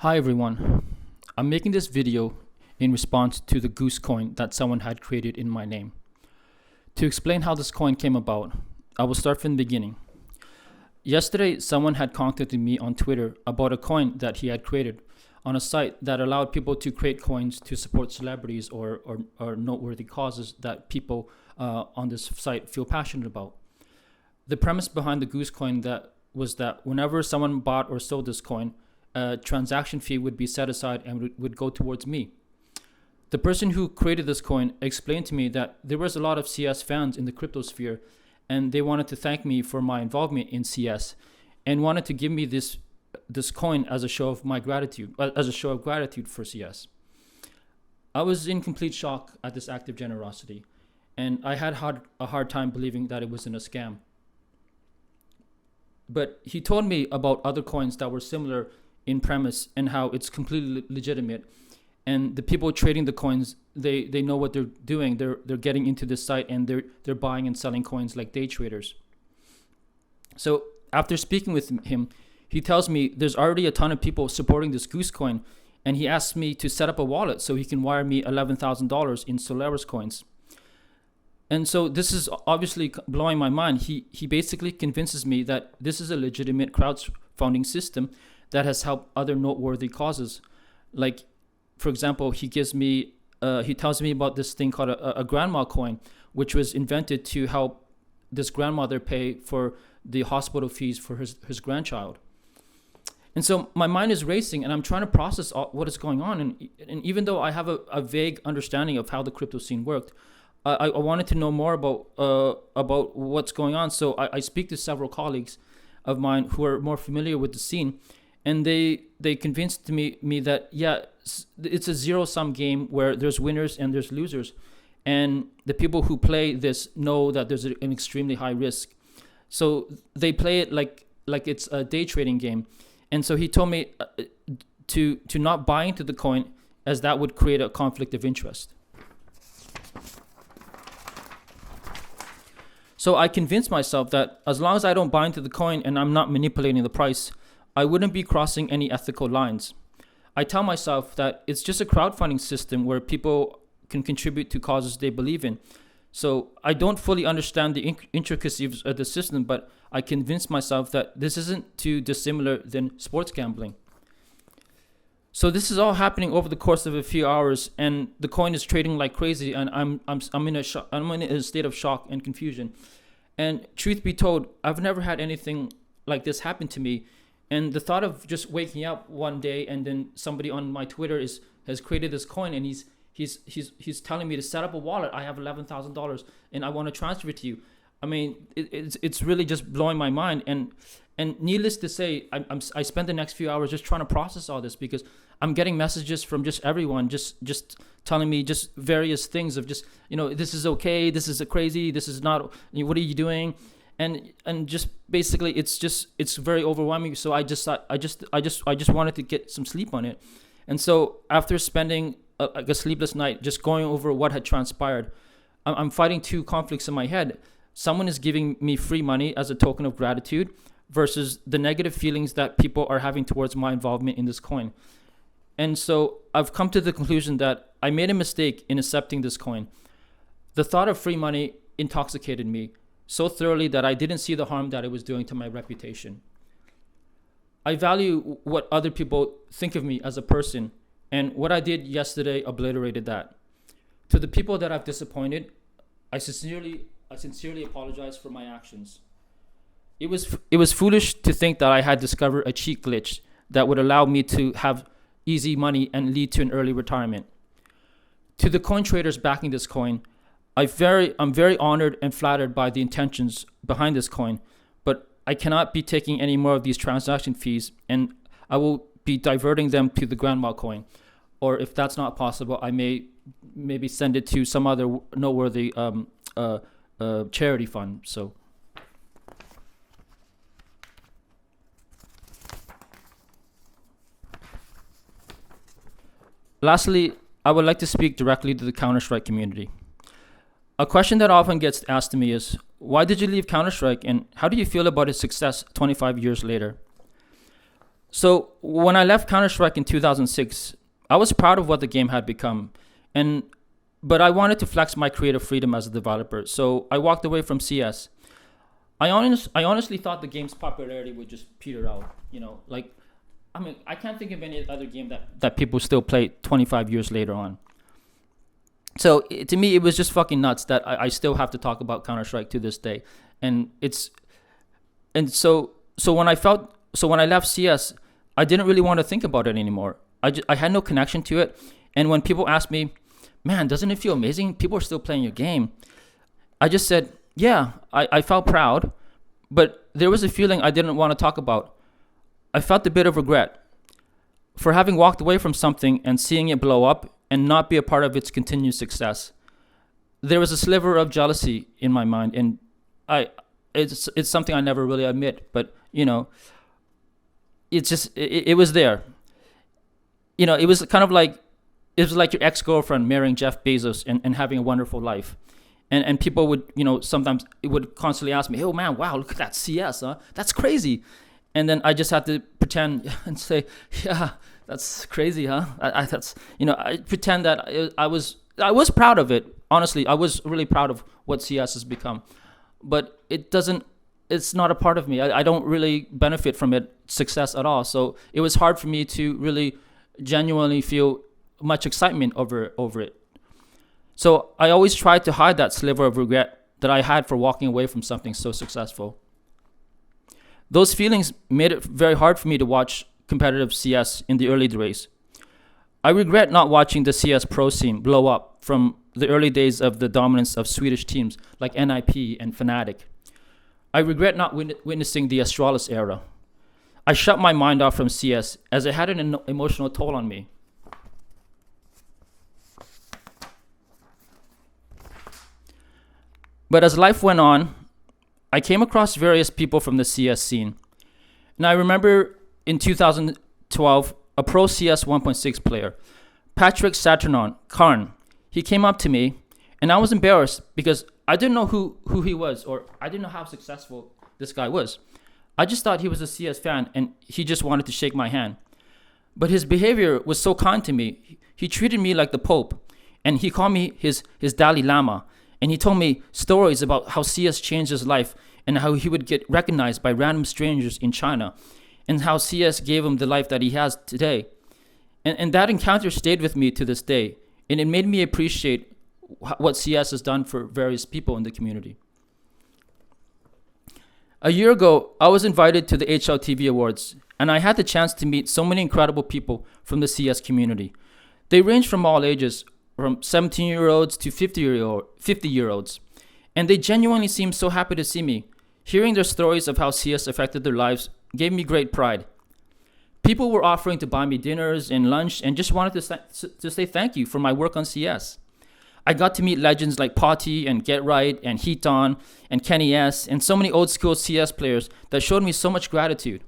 Hi everyone, I'm making this video in response to the Goose coin that someone had created in my name. To explain how this coin came about, I will start from the beginning. Yesterday, someone had contacted me on Twitter about a coin that he had created on a site that allowed people to create coins to support celebrities or noteworthy causes that people on this site feel passionate about. The premise behind the Goose coin was that whenever someone bought or sold this coin, a transaction fee would be set aside and would go towards me. The person who created this coin explained to me that there was a lot of CS fans in the crypto sphere, and they wanted to thank me for my involvement in CS and wanted to give me this coin as a show of my gratitude, for CS. I was in complete shock at this act of generosity, and I had a hard time believing that it wasn't a scam. But he told me about other coins that were similar in premise and how it's completely legitimate, and the people trading the coins, they know what they're doing. They're getting into this site and they're buying and selling coins like day traders. So after speaking with him, he tells me there's already a ton of people supporting this Goose coin, and he asked me to set up a wallet so he can wire me $11,000 in Solaris coins. And so this is obviously blowing my mind. He basically convinces me that this is a legitimate crowdfunding system that has helped other noteworthy causes. Like, for example, he tells me about this thing called a grandma coin, which was invented to help this grandmother pay for the hospital fees for his grandchild. And so my mind is racing, and I'm trying to process what is going on. And even though I have a vague understanding of how the crypto scene worked, I wanted to know more about what's going on. So I speak to several colleagues of mine who are more familiar with the scene, and they convinced me that, yeah, it's a zero-sum game where there's winners and there's losers. And the people who play this know that there's an extremely high risk. So they play it like it's a day trading game. And so he told me to not buy into the coin, as that would create a conflict of interest. So I convinced myself that as long as I don't buy into the coin and I'm not manipulating the price, I wouldn't be crossing any ethical lines. I tell myself that it's just a crowdfunding system where people can contribute to causes they believe in. So I don't fully understand the intricacies of the system, but I convinced myself that this isn't too dissimilar than sports gambling. So this is all happening over the course of a few hours, and the coin is trading like crazy, and I'm in a state of shock and confusion. And truth be told, I've never had anything like this happen to me. And the thought of just waking up one day and then somebody on my Twitter has created this coin, and he's telling me to set up a wallet. I have $11,000 and I want to transfer it to you. I mean, it's really just blowing my mind. And needless to say, I spent the next few hours just trying to process all this, because I'm getting messages from just everyone, just telling me just various things of just, this is okay, this is crazy, this is not, what are you doing? And just basically it's very overwhelming. So I just wanted to get some sleep on it. And so after spending a sleepless night just going over what had transpired, I'm fighting two conflicts in my head. Someone is giving me free money as a token of gratitude versus the negative feelings that people are having towards my involvement in this coin. And so I've come to the conclusion that I made a mistake in accepting this coin. The thought of free money intoxicated me so thoroughly that I didn't see the harm that it was doing to my reputation. I value what other people think of me as a person, and what I did yesterday obliterated that. To the people that I've disappointed, I sincerely apologize for my actions. It was foolish to think that I had discovered a cheat glitch that would allow me to have easy money and lead to an early retirement. To the coin traders backing this coin, I'm very honored and flattered by the intentions behind this coin, but I cannot be taking any more of these transaction fees, and I will be diverting them to the grandma coin. Or if that's not possible, I may maybe send it to some other noteworthy charity fund. So lastly, I would like to speak directly to the Counter-Strike community. A question that often gets asked to me is, why did you leave Counter-Strike, and how do you feel about its success 25 years later? So when I left Counter-Strike in 2006, I was proud of what the game had become, and but I wanted to flex my creative freedom as a developer. So I walked away from CS. I honestly thought the game's popularity would just peter out. Like, I mean, I can't think of any other game that people still play 25 years later on. So to me, it was just fucking nuts that I still have to talk about Counter Strike to this day, and so when I left CS, I didn't really want to think about it anymore. I had no connection to it, and when people asked me, "Man, doesn't it feel amazing? People are still playing your game," I just said, "Yeah, I felt proud, but there was a feeling I didn't want to talk about. I felt a bit of regret for having walked away from something and seeing it blow up and not be a part of its continued success. There was a sliver of jealousy in my mind, and it's something I never really admit, but it was there. It was kind of like your ex-girlfriend marrying Jeff Bezos and having a wonderful life. And people would, sometimes it would constantly ask me, "Oh man, wow, look at that CS, huh? That's crazy." And then I just had to pretend and say, "Yeah, that's crazy, huh?" I pretend that I was proud of it. Honestly, I was really proud of what CS has become, but it's not a part of me. I don't really benefit from its success at all. So it was hard for me to really genuinely feel much excitement over it. So I always tried to hide that sliver of regret that I had for walking away from something so successful. Those feelings made it very hard for me to watch competitive CS in the early days. I regret not watching the CS pro scene blow up from the early days of the dominance of Swedish teams like NIP and Fnatic. I regret not witnessing the Astralis era. I shut my mind off from CS as it had an emotional toll on me. But as life went on, I came across various people from the CS scene. And I remember in 2012, a pro CS 1.6 player, Patrick Saturnon, Karn, he came up to me, and I was embarrassed because I didn't know who he was, or I didn't know how successful this guy was. I just thought he was a CS fan, and he just wanted to shake my hand. But his behavior was so kind to me. He treated me like the Pope, and he called me his Dalai Lama. And he told me stories about how CS changed his life and how he would get recognized by random strangers in China and how CS gave him the life that he has today. And that encounter stayed with me to this day. And it made me appreciate what CS has done for various people in the community. A year ago, I was invited to the HLTV Awards, and I had the chance to meet so many incredible people from the CS community. They range from all ages, from 17-year-olds to 50-year-olds. And they genuinely seemed so happy to see me. Hearing their stories of how CS affected their lives gave me great pride. People were offering to buy me dinners and lunch and just wanted to say thank you for my work on CS. I got to meet legends like Potty and Get Right and Heaton and Kenny S and so many old school CS players that showed me so much gratitude.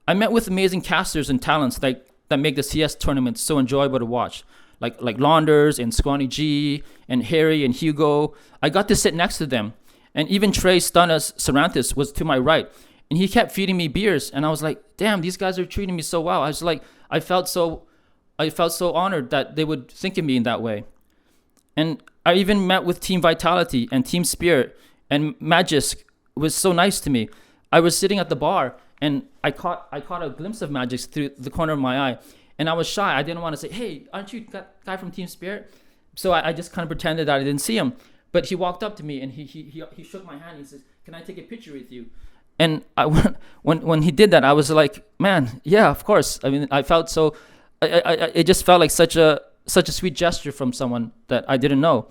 I met with amazing casters and talents that make the CS tournaments so enjoyable to watch. Like Launders and Squanny G and Harry and Hugo. I got to sit next to them. And even Trey Stunnas Sarantis was to my right. And he kept feeding me beers. And I was like, damn, these guys are treating me so well. I felt so honored that they would think of me in that way. And I even met with Team Vitality and Team Spirit. And Magisk was so nice to me. I was sitting at the bar and I caught a glimpse of Magisk through the corner of my eye. And I was shy. I didn't want to say, "Hey, aren't you that guy from Team Spirit?" So I just kind of pretended that I didn't see him. But he walked up to me and he shook my hand. He says, "Can I take a picture with you?" And when he did that, I was like, "Man, yeah, of course." I mean, I felt so. It just felt like such a sweet gesture from someone that I didn't know.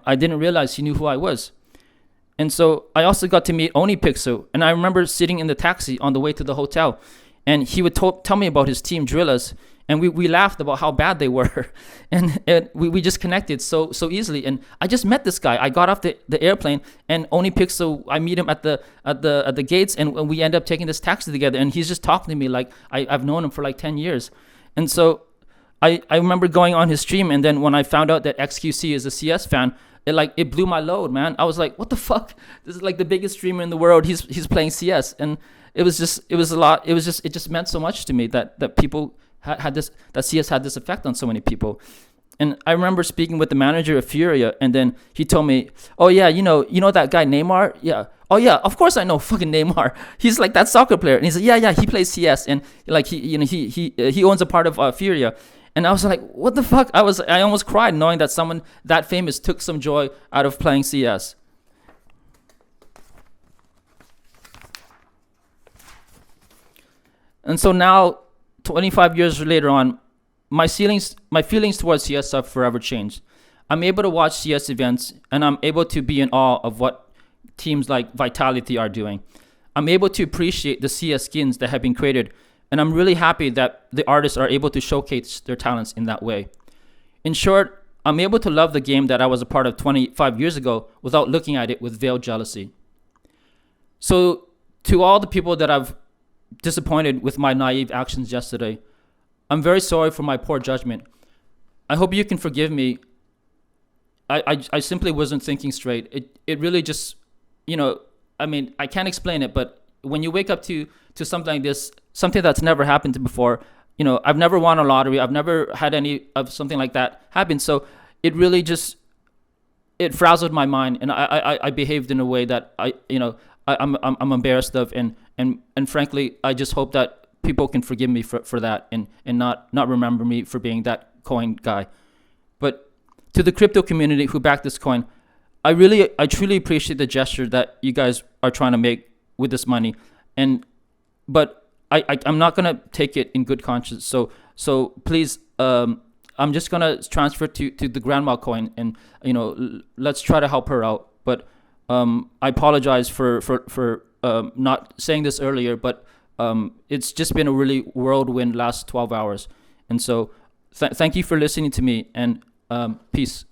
I didn't realize he knew who I was. And so I also got to meet Oni Pixel. And I remember sitting in the taxi on the way to the hotel. And he would tell me about his team, Drillas, and we laughed about how bad they were, and we just connected so easily. And I just met this guy. I got off the airplane, and Oni Pixel, I meet him at the gates, and we end up taking this taxi together. And he's just talking to me like I've known him for like 10 years. And so I remember going on his stream, and then when I found out that XQC is a CS fan, it blew my load, man. I was like, what the fuck? This is like the biggest streamer in the world. He's playing CS, and it was a lot. It just meant so much to me that people had this, that CS had this effect on so many people. And I remember speaking with the manager of Furia, and then he told me, "Oh yeah, you know that guy Neymar? Yeah. Oh yeah, of course I know fucking Neymar. He's like that soccer player." And he said, "Yeah, he plays CS, and like he owns a part of Furia." And I was like, "What the fuck?" I almost cried knowing that someone that famous took some joy out of playing CS. And so now, 25 years later on, my feelings towards CS have forever changed. I'm able to watch CS events, and I'm able to be in awe of what teams like Vitality are doing. I'm able to appreciate the CS skins that have been created, and I'm really happy that the artists are able to showcase their talents in that way. In short, I'm able to love the game that I was a part of 25 years ago without looking at it with veiled jealousy. So, to all the people that I've disappointed with my naive actions yesterday, I'm very sorry for my poor judgment. I hope you can forgive me. I simply wasn't thinking straight. It really just, I mean, I can't explain it, but when you wake up to something like this, something that's never happened to before, I've never won a lottery. I've never had any of something like that happen. So it really just, it frazzled my mind, and I behaved in a way that I'm embarrassed of, and frankly, I just hope that people can forgive me for that, and not remember me for being that coin guy. But to the crypto community who backed this coin, I truly appreciate the gesture that you guys are trying to make with this money, but I'm not gonna take it in good conscience. So please, I'm just gonna transfer to the grandma coin, and let's try to help her out. But I apologize for not saying this earlier, but it's just been a really whirlwind last 12 hours. And so thank you for listening to me, and peace.